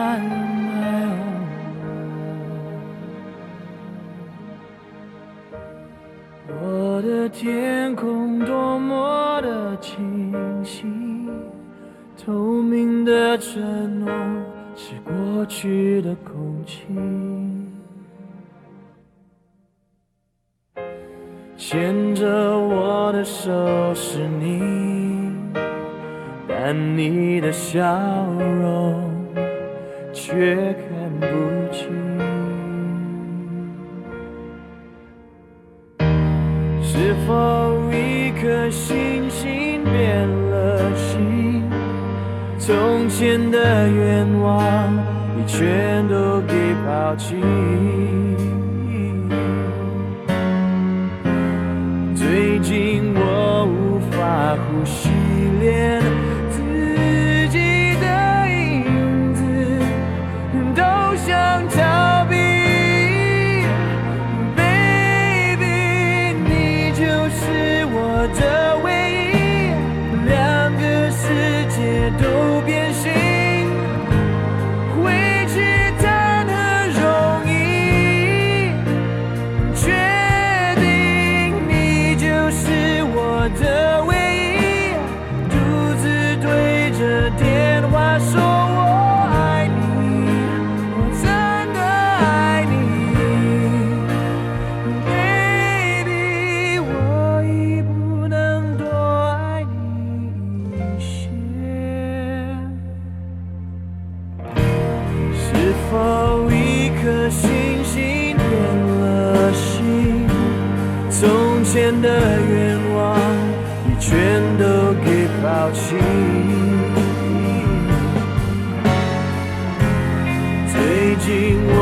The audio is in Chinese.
my own。我的天空多么的清晰，透明的承诺是过去的空气。牵着我的手是你，但你的笑容却看不清。是否一颗星星变了心？从前的愿望你全都给抛弃。最近我无法呼吸，连自己的影子都想逃避。Baby， 你就是我的唯一，两个世界都变形，回去谈何容易？确定你就是我的唯一，独自对着电话说我爱你，我真的爱你。Baby， 我已不能多爱你一些。是否一颗星星变了心？从前的愿望你全都给抛弃。最近我